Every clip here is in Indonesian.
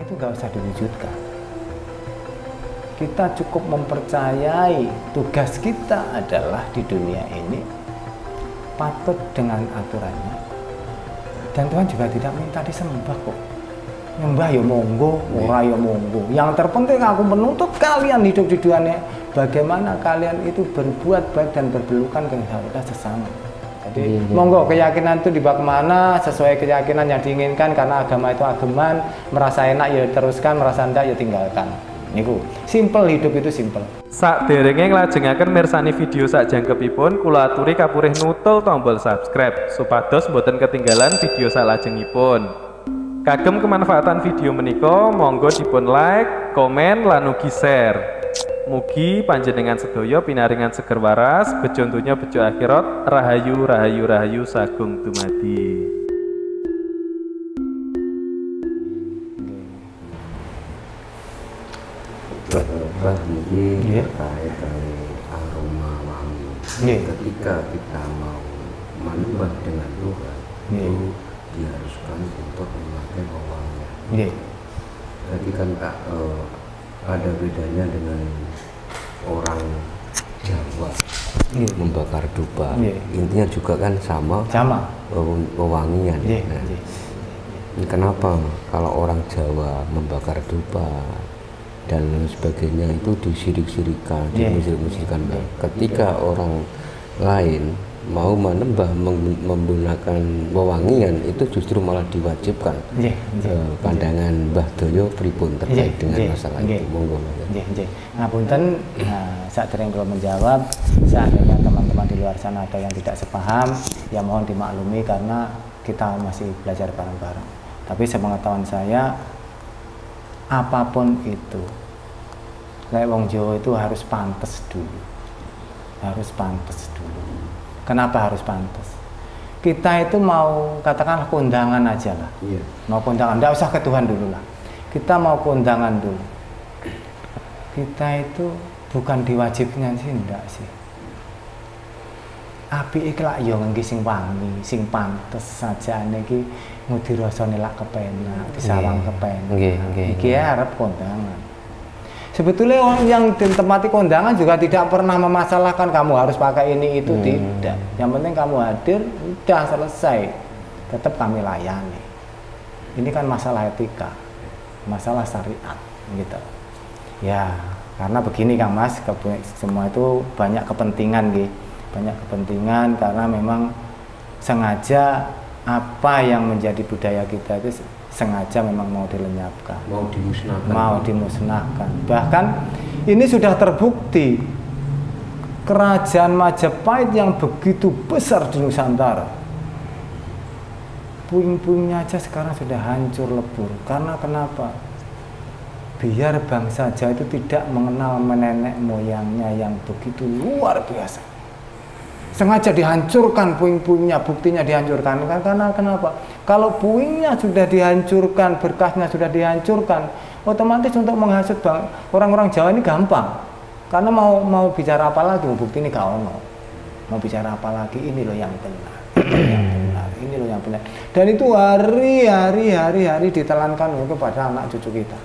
itu nggak usah diwujudkan. Kita cukup mempercayai tugas kita adalah di dunia ini patut dengan aturannya. Dan Tuhan juga tidak minta disembah kok. Nyembah ya monggo, ora ya monggo. Yang terpenting aku menuntut kalian hidup di dunia bagaimana kalian itu berbuat baik dan berpelukan ke saudara sesama. Jadi monggo keyakinan itu dibawa kemana sesuai keyakinan yang diinginkan, karena agama itu ageman, merasa enak ya teruskan, merasa enggak ya tinggalkan. Niku simple, hidup itu simple. Saderenge nglajengaken mirsani video sakjangkepipun, kula aturi kapurih nutul tombol subscribe supados boten ketinggalan video salajengipun. Kagem kemanfaatan video menika monggo dipun like, komen lan ugi share. Mugi panjenengan sedaya pinaringan seger waras, bejo donya bejo akhirat, rahayu rahayu rahayu sagung dumadi. Mbah mungkin terkait dari aroma wangi. Ketika kita mau menambah dengan Tuhan, itu diharuskan untuk memakai wewangian. Jadi kan ada bedanya dengan orang Jawa membakar dupa. Intinya juga kan sama wewangian. Kenapa kalau orang Jawa membakar dupa dan lain sebagainya itu disirik-sirikan, dimusik-musikan. Ketika orang lain mau menambah menggunakan wewangian itu justru malah diwajibkan. Pandangan Mbah Doyo pripun terkait dengan masalah itu? Monggo. Ngapunten, saat yang belum menjawab, seandainya teman-teman di luar sana ada yang tidak sepaham, ya mohon dimaklumi karena kita masih belajar bareng-bareng. Tapi sepengetahuan saya, apapun itu, kayak wong Jawa itu harus pantes dulu. Harus pantes dulu. Kenapa harus pantes? Kita itu mau katakanlah kondangan aja lah. Mau kondangan, enggak usah ke Tuhan dulu lah. Kita mau kondangan dulu. Kita itu bukan diwajibnya sih, enggak sih. Api ikhlas yo ngangge sing wangi, sing pantes sajane iki ngudi rasane lak kepenak, disawang kepenak. Iki arep kondangan. Sebetulnya orang yang ditempati kondangan juga tidak pernah memasalahkan kamu harus pakai ini itu, tidak. Yang penting kamu hadir, udah selesai. Tetap kami layani. Ini kan masalah etika, masalah syariat, gitu. Ya, karena begini Kang Mas, semua itu banyak kepentingan, gitu. Banyak kepentingan karena memang sengaja apa yang menjadi budaya kita itu sengaja memang mau dilenyapkan, mau dimusnahkan. Bahkan ini sudah terbukti kerajaan Majapahit yang begitu besar di Nusantara, puing-puingnya aja sekarang sudah hancur lebur. Karena kenapa? Biar bangsa Jawa itu tidak mengenal nenek moyangnya yang begitu luar biasa. Sengaja dihancurkan puing-puingnya, buktinya dihancurkan. Karena kenapa? Kalau puingnya sudah dihancurkan, berkasnya sudah dihancurkan, otomatis untuk menghasut orang-orang Jawa ini gampang. Karena mau bicara apa lagi, bukti ini gak ono. Mau bicara apa lagi, ini loh yang benar. Ini loh yang benar. Dan itu hari-hari ditelankan kepada anak cucu kita.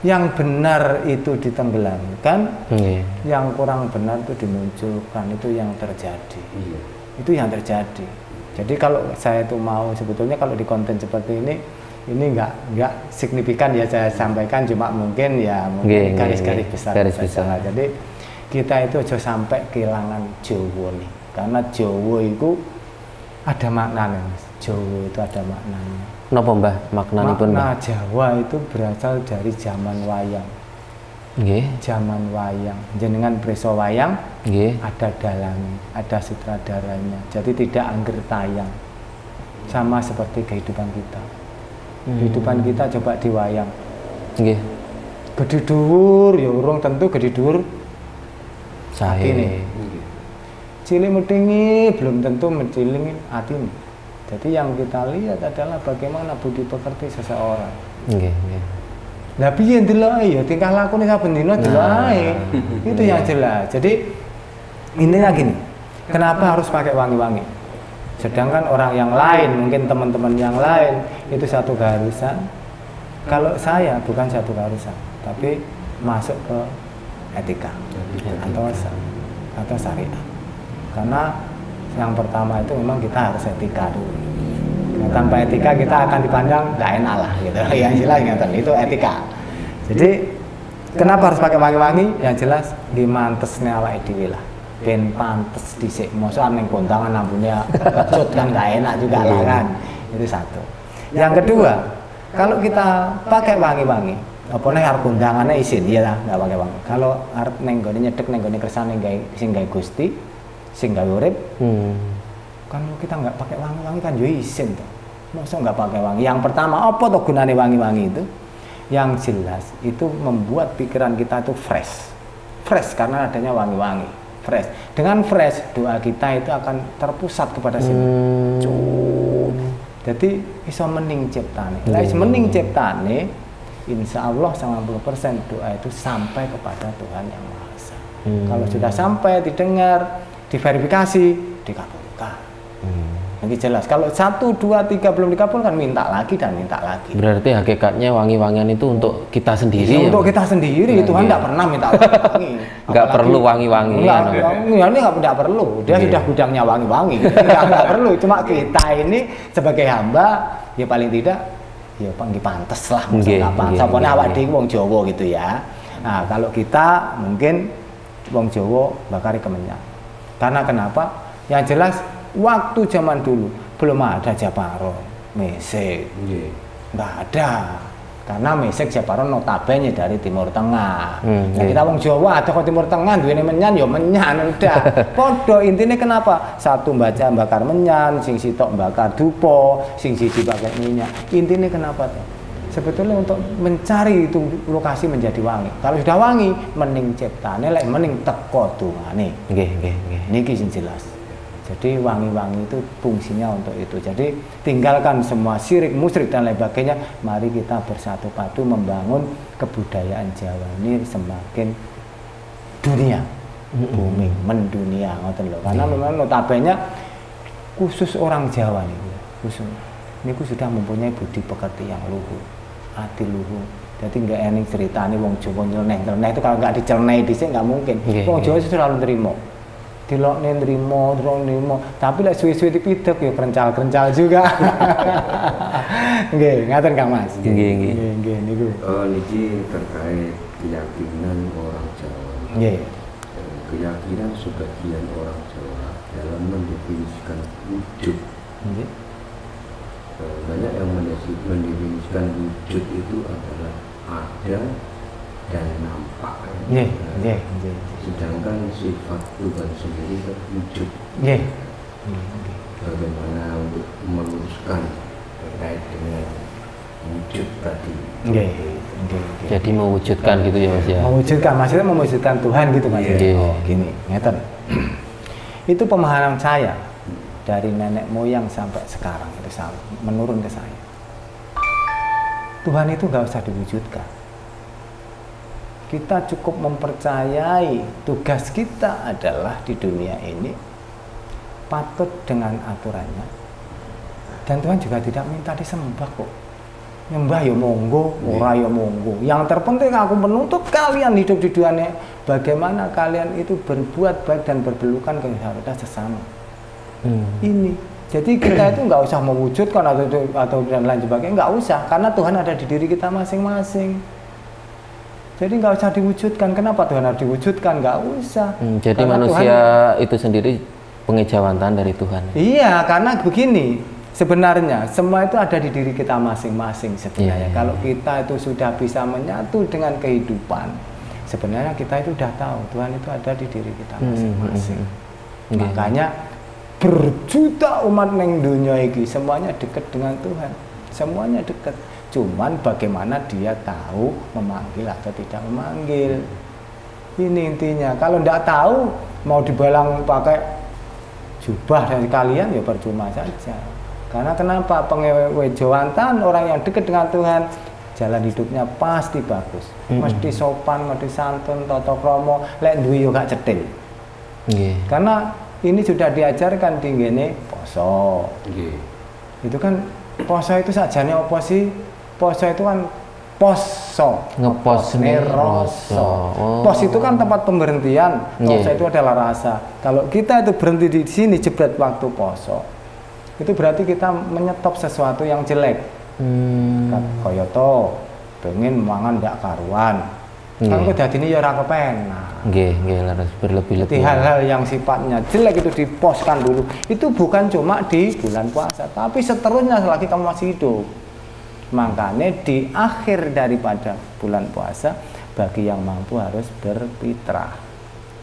Yang benar itu ditenggelamkan, yang kurang benar itu dimunculkan, itu yang terjadi. Itu yang terjadi. Jadi kalau saya itu mau sebetulnya kalau di konten seperti ini nggak signifikan ya saya sampaikan, cuma mungkin ya garis-garis besar. Jadi kita itu aja sampai kehilangan Jawa nih, karena Jawa itu ada maknanya, Mas. Jawa itu ada maknanya. Napa Mbah maknanipun? Makna Jawa itu berasal dari zaman wayang. Zaman wayang. Jenengan preso wayang, ada dalang, ada sutradaranya. Jadi tidak angger tayang. Sama seperti kehidupan kita. Kehidupan kita coba di wayang. Gede dhuwur ya urung tentu gede dhuwur atine. Cilik medhingi belum tentu mencilingi atine. Jadi yang kita lihat adalah bagaimana budi pekerti seseorang. Lah piye ndelok ya tingkah lakune saben dina delok Itu yang jelas. Jadi intinya gini. Kenapa harus pakai wangi-wangi? Sedangkan orang yang lain, mungkin teman-teman yang lain itu satu garusan. Kalau saya bukan satu garusan, tapi masuk ke etika atau syariat. Karena yang pertama itu memang kita harus etika dulu. Nah, tanpa etika kita akan dipandang nggak enak lah gitu. Yang jelas itu etika. Jadi kenapa harus pakai wangi-wangi? Yang jelas dimantesnya awake dhewe lah. Ben pantes dhisik, mosok ning kondangan ambune kecut kan nggak enak juga lah kan. Itu satu. Yang kedua, kalau kita pakai wangi-wangi, apa nih arep kondangannya isin, iya lah nggak pakai wangi. Kalau arep ning gone nyedek ning gone kersane sing gawe Gusti, sing gawe urip, kan kita nggak pakai wangi-wangi kan yo isin tuh. Mosok nggak pakai wangi. Yang pertama, apa tuh gunane wangi-wangi itu? Yang jelas itu membuat pikiran kita itu fresh karena adanya wangi-wangi. Fresh. Dengan fresh doa kita itu akan terpusat kepada sini. Jadi bisa mening ciptane. Lah mening ciptane, insya Allah 90% doa itu sampai kepada Tuhan Yang Maha Esa. Kalau sudah sampai didengar, diverifikasi, dikabulkan. Ini jelas. Kalau 1, 2, 3 belum dikabulkan, minta lagi dan minta lagi. Berarti hakikatnya wangi-wangian itu untuk kita sendiri. Ya, untuk kita sendiri. Tuhan tidak pernah minta wangi. Nggak perlu wangi-wangi. Ini nggak perlu. Dia sudah gudangnya wangi-wangi. Nggak perlu. Cuma kita ini sebagai hamba, ya paling tidak, ya pantes lah. Sapone awak dhewe wong Jawa gitu ya. Nah, kalau kita mungkin wong Jawa bakari kemenyan. Karena kenapa? Yang jelas waktu zaman dulu belum ada Japaron, mesek, nggak ada. Karena mesek Japaron notabene dari Timur Tengah. Nah, kita wong Jawa ada kok Timur Tengah, duwene menyan, ya menyan udah. Podo intinya kenapa? Satu baca bakar menyan, sing sitok bakar dupo, sing siji pakai minyak. Intinya kenapa tuh? Sebetulnya untuk mencari itu lokasi menjadi wangi. Kalau sudah wangi, mending ciptane, lek mending teko dungane. Niki sing jelas. Jadi wangi-wangi itu fungsinya untuk itu. Jadi tinggalkan semua syirik, musyrik dan lain sebagainya. Mari kita bersatu padu membangun kebudayaan Jawa ini semakin dunia, booming, mendunia, ngoten lho. Karena memang notabene khusus orang Jawa nih, khusus niku sudah mempunyai budi pekerti yang luhur, hati luhur. Jadi nggak ening ceritane wong Jawa nyeleneh itu kalau nggak diceleneh dhisik nggak mungkin. Wong Jawa itu selalu nerima. Dilokne nrimo, tapi lek suwe-suwe dipidhek ya krencal-krencal juga. Nggih, ngaten Kang Mas. Nggih niku. Niki terkait keyakinan orang Jawa. Nggih. Keyakinan sebagian orang Jawa dalam mendefinisikan wujud. Nggih. Banyak yang mendefinisikan wujud itu adalah ada dan nampak. Nggih. Sedangkan sifat Tuhan sendiri terwujud. Bagaimana untuk meluruskan terkait dengan wujud tadi? Jadi mewujudkan gitu ya Mas ya? Mewujudkan, maksudnya mewujudkan Tuhan gitu Mas. Oh, gini, ngeten. Itu pemahaman saya dari nenek moyang sampai sekarang itu menurun ke saya. Tuhan itu nggak usah diwujudkan. Kita cukup mempercayai tugas kita adalah di dunia ini patut dengan aturannya. Dan Tuhan juga tidak minta disembah kok. Nyembah ya monggo, ora ya monggo. Yang terpenting aku menuntut kalian hidup di dunia bagaimana kalian itu berbuat baik dan berpelukan ke saudara sesama. Ini. Jadi kita itu nggak usah mewujudkan atau dan lain sebagainya, nggak usah, karena Tuhan ada di diri kita masing-masing. Jadi nggak usah diwujudkan. Kenapa Tuhan harus diwujudkan? Nggak usah. Jadi karena manusia Tuhan, itu sendiri pengejawantan dari Tuhan. Iya, karena begini. Sebenarnya semua itu ada di diri kita masing-masing sebenarnya. Kalau kita itu sudah bisa menyatu dengan kehidupan, sebenarnya kita itu sudah tahu Tuhan itu ada di diri kita masing-masing. Makanya berjuta umat neng dunia ini semuanya dekat dengan Tuhan. Semuanya dekat. Cuman bagaimana dia tahu memanggil atau tidak memanggil. Ini intinya. Kalau tidak tahu mau dibalang pakai jubah dari kalian ya percuma saja. Karena kenapa? Pengewejowantan orang yang dekat dengan Tuhan, jalan hidupnya pasti bagus. Mesti sopan, mesti santun, tata krama, lek duwe yo gak cetil. Karena ini sudah diajarkan di ngene poso. Itu kan poso itu sajane apa sih? Poso itu kan poso, ngepos neroso. Pos itu kan tempat pemberhentian, poso itu adalah rasa. Kalau kita itu berhenti di sini jebret waktu poso, itu berarti kita menyetop sesuatu yang jelek. Kaya to pengen mangan ndak karuan. Kan kok dadine ya ora kepenak. Nggih, harus berlebih-lebih. Jadi hal-hal yang sifatnya jelek itu diposkan dulu. Itu bukan cuma di bulan puasa, tapi seterusnya selagi kamu masih hidup. Makanya di akhir daripada bulan puasa, bagi yang mampu harus berfitrah.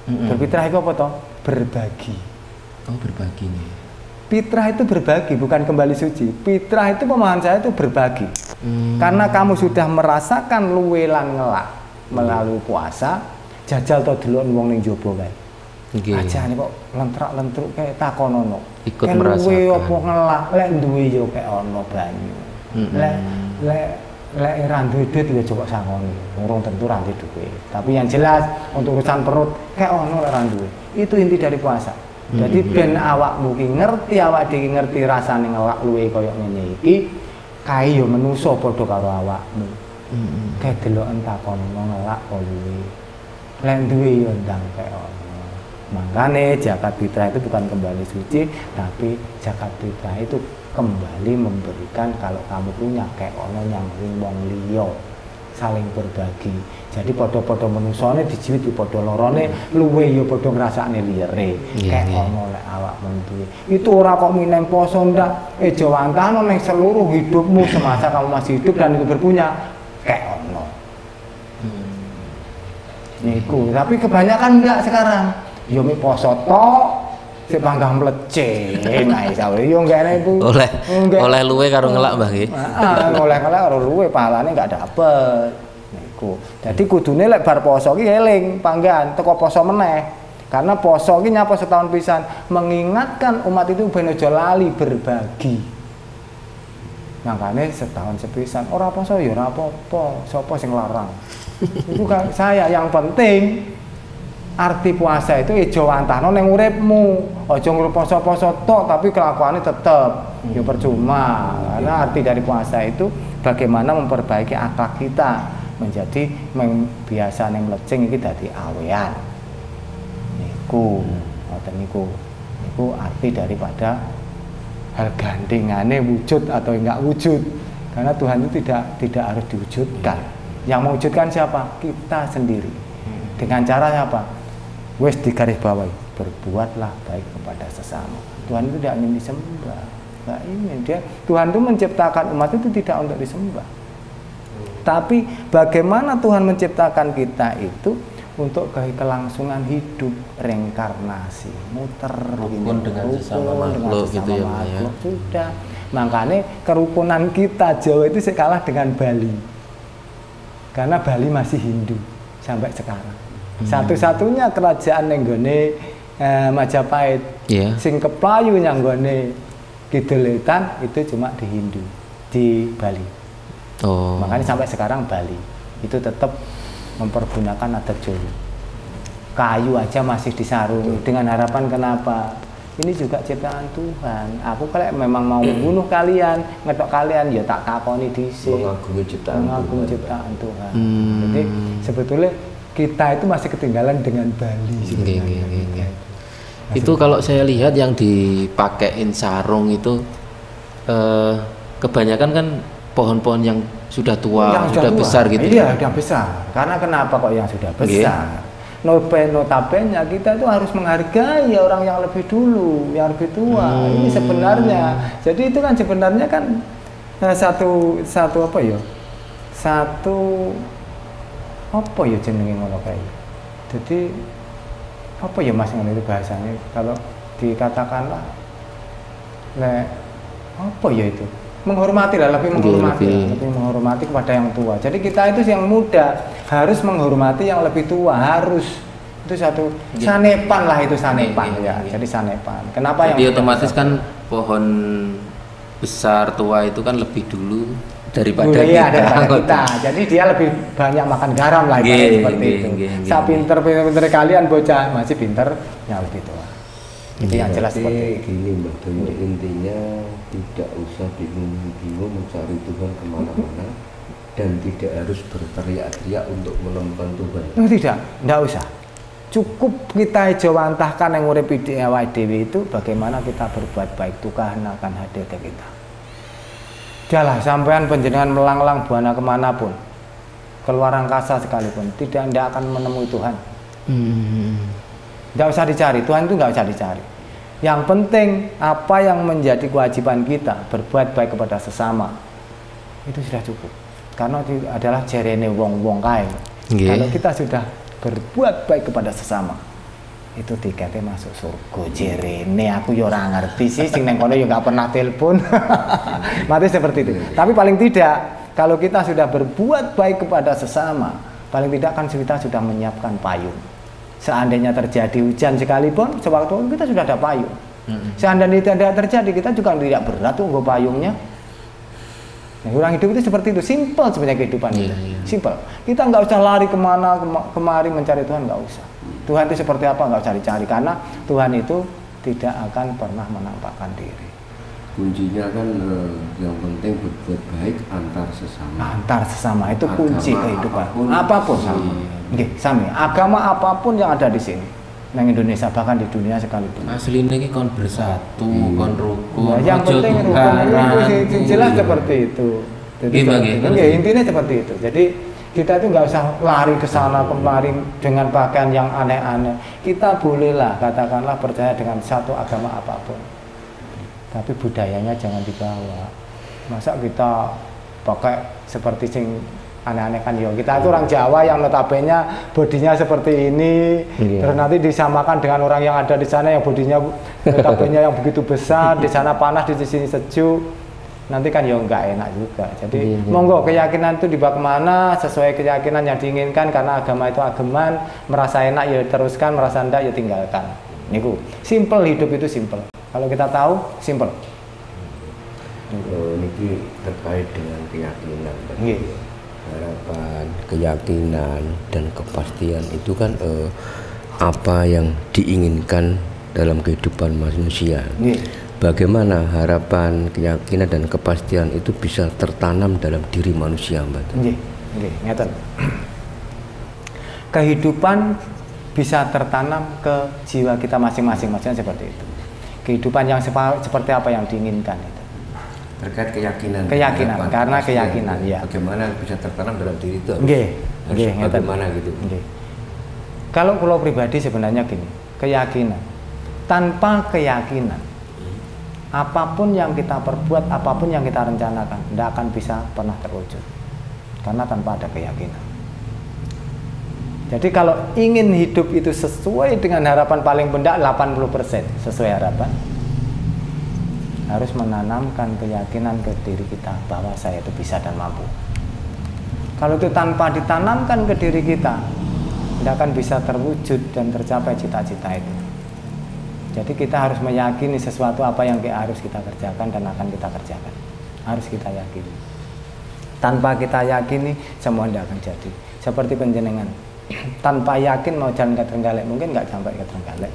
Berfitrah itu apa toh? Berbagi. Oh, berbagi nih. Fitrah itu berbagi, bukan kembali suci. Fitrah itu pemahaman saya itu berbagi. Karena kamu sudah merasakan luwe lan ngelak melalui puasa, jajal to delok wong ning jaba kae. Ajane kok lentrak-lentruk kayak takonono. Ikut merasakan. Luwe apa ngelak, lek duwe yo kayak ono banyu. Lek ora duwe duit ya coba sangoni. Urung tentu ra duwe. Tapi yang jelas untuk urusan perut kayak ono lek ora duwe. Itu inti dari puasa. Jadi ben awakmu ki ngerti, awak dhewe ngerti rasane ngelak luwe kaya ngene iki, kae yo menungso padha karo awakmu. Kayak deloken takon ngelak kok luwe. Lek duwe yo ndang kayak ono. Makane zakat fitrah itu bukan kembali suci, tapi zakat fitrah itu kembali memberikan kalau kamu punya kayak ono yang wong liya, saling berbagi. Jadi podo-podo menusone dijiwit di podo lorone luwe ya podo ngrasakne liyere. Kayak ono lek awakmu duwe. Itu ora kok mineng poso ndak, jawantano ning seluruh hidupmu semasa kamu masih hidup dan itu berpunya kayak ono. Niku, tapi kebanyakan enggak sekarang. Yo mi poso tok sik panggah mleceh. Nah, sawe yo ngene iku. Oleh luwe karo ngelak Mbah nggih. Heeh, oleh ngelak karo luwe pahalane enggak dapet. Niku. Dadi kudune lek bar poso ki eling panggan teko poso meneh. Karena poso ki nyapa setahun pisan mengingatkan umat itu ben aja lali berbagi. Makanya setahun sepisan ora poso ya ora apa-apa, sapa sing larang. Itu kan saya yang penting arti puasa itu ijo antahno ning uripmu. Aja ngruposo-poso tok tapi kelakuannya tetep ya percuma. Karena arti dari puasa itu bagaimana memperbaiki akhlak kita menjadi biasa ning mlecing iki dadi awean. Niku, ngoten niku. Niku arti daripada hal gandengane wujud atau enggak wujud. Karena Tuhan itu tidak harus diwujudkan. Yang mewujudkan siapa? Kita sendiri. Dengan cara apa? Wes digaris bawahi, berbuatlah baik kepada sesama. Tuhan itu tidak ingin disembah, nggak ingin dia. Tuhan itu menciptakan umat itu tidak untuk disembah. Tapi bagaimana Tuhan menciptakan kita itu untuk kelangsungan hidup, reinkarnasi, muter rukun dengan sesama makhluk gitu ya, makhluk. Sudah. Makanya kerukunan kita Jawa itu kalah dengan Bali. Karena Bali masih Hindu sampai sekarang. Satu-satunya kerajaan yang gone Majapahit, sing keplayu yang gone Kidul-Wetan itu cuma di Hindu, di Bali. Makanya sampai sekarang Bali itu tetap mempergunakan adat Jawa. Kayu aja masih disarungi dengan harapan kenapa? Ini juga ciptaan Tuhan. Aku kalau memang mau membunuh kalian, ngedok kalian, ya tak takoni dhisik. Mengagumi ciptaan Tuhan. Jadi sebetulnya kita itu masih ketinggalan dengan Bali. Itu kalau saya lihat yang dipakein sarung itu kebanyakan kan pohon-pohon yang sudah tua, sudah besar gitu. Iya, sudah besar. Karena kenapa kok yang sudah besar? Notabene kita itu harus menghargai orang yang lebih dulu, yang lebih tua. Ini sebenarnya. Jadi itu kan sebenarnya kan satu apa ya? Apa ya jenenge ngono kae. Jadi apa ya Mas ngono itu bahasanya kalau dikatakanlah apa ya itu? Menghormati lah, lebih menghormati kepada yang tua. Jadi kita itu yang muda harus menghormati yang lebih tua, harus. Itu satu sanepan lah, itu sanepan ya. Jadi sanepan. Kenapa jadi yang otomatis kan pohon besar tua itu kan lebih dulu daripada kita. Jadi dia lebih banyak makan garam lah seperti itu. Saya pinter kalian bocah masih pinter yang lebih tua. Itu yang jelas seperti itu. Gini Mbak Dono, intinya tidak usah bingung-bingung mencari Tuhan kemana-mana dan tidak harus berteriak-teriak untuk menemukan Tuhan. Tidak usah. Cukup kita jawantahkan yang urip awake dhewe itu bagaimana kita berbuat baik, Tuhan akan hadir ke kita. Jalah sampean penjenengan melanglang buana kemanapun, keluar angkasa sekalipun, tidak akan menemui Tuhan. Nggak usah dicari, Tuhan itu nggak usah dicari. Yang penting apa yang menjadi kewajiban kita, berbuat baik kepada sesama, itu sudah cukup. Karena itu adalah jerene wong-wong kae. Kalau kita sudah berbuat baik kepada sesama, itu tiketnya masuk surga. Jerene aku ya ora ngerti sih, sing neng kono ya nggak pernah telepon. Mati seperti itu. Tapi paling tidak kalau kita sudah berbuat baik kepada sesama, paling tidak kan kita sudah menyiapkan payung. Seandainya terjadi hujan sekalipun, sewaktu kita sudah ada payung. Seandainya tidak terjadi, kita juga tidak berat tuh nggo payungnya. Nah, orang hidup itu seperti itu, simple sebenarnya kehidupan kita. Simple. Kita nggak usah lari kemari mencari Tuhan, nggak usah. Tuhan itu seperti apa nggak usah dicari, karena Tuhan itu tidak akan pernah menampakkan diri. Kuncinya kan yang penting berbuat baik antar sesama. Antar sesama itu kunci kehidupan. Apapun. Sama. Sami. Agama apapun yang ada di sini, nang Indonesia bahkan di dunia sekalipun. Aslinya ini kon bersatu, kon rukun, Yang penting rukun itu jelas seperti itu. Intinya seperti itu. Jadi kita itu nggak usah lari ke sana kemari dengan pakaian yang aneh-aneh. Kita bolehlah katakanlah percaya dengan satu agama apapun, tapi budayanya jangan dibawa. Masa kita pakai seperti sing aneh-aneh kan ya. Kita itu orang Jawa yang notabene bodinya seperti ini, terus nanti disamakan dengan orang yang ada di sana yang bodinya notabene yang begitu besar, di sana panas, di sini sejuk. Nanti kan ya nggak enak juga. Jadi monggo keyakinan itu dibawa kemana sesuai keyakinan yang diinginkan, karena agama itu agaman. Merasa enak ya teruskan, merasa enggak ya tinggalkan. Niku simple, hidup itu simple. Kalau kita tahu simple. Ini terkait dengan keyakinan, harapan, keyakinan dan kepastian itu kan apa yang diinginkan dalam kehidupan manusia. Bagaimana harapan, keyakinan dan kepastian itu bisa tertanam dalam diri manusia, Mbak? Ngeten. Kehidupan bisa tertanam ke jiwa kita masing-masing, maksudnya seperti itu. Kehidupan yang seperti apa yang diinginkan itu. Terkait keyakinan. Keyakinan, karena keyakinan, ya. Bagaimana bisa tertanam dalam diri itu? Bagaimana gitu? Kalau pribadi sebenarnya gini, keyakinan. Tanpa keyakinan, apapun yang kita perbuat, apapun yang kita rencanakan, tidak akan bisa pernah terwujud. Karena tanpa ada keyakinan. Jadi kalau ingin hidup itu sesuai dengan harapan, paling benda 80% sesuai harapan, harus menanamkan keyakinan ke diri kita bahwa saya itu bisa dan mampu. Kalau itu tanpa ditanamkan ke diri kita, tidak akan bisa terwujud dan tercapai cita-cita itu. Jadi kita harus meyakini sesuatu apa yang harus kita kerjakan dan akan kita kerjakan. Harus kita yakini. Tanpa kita yakini, semua tidak akan jadi. Seperti penjenengan, tanpa yakin mau jalan ke Trenggalek, mungkin nggak sampai ke Trenggalek.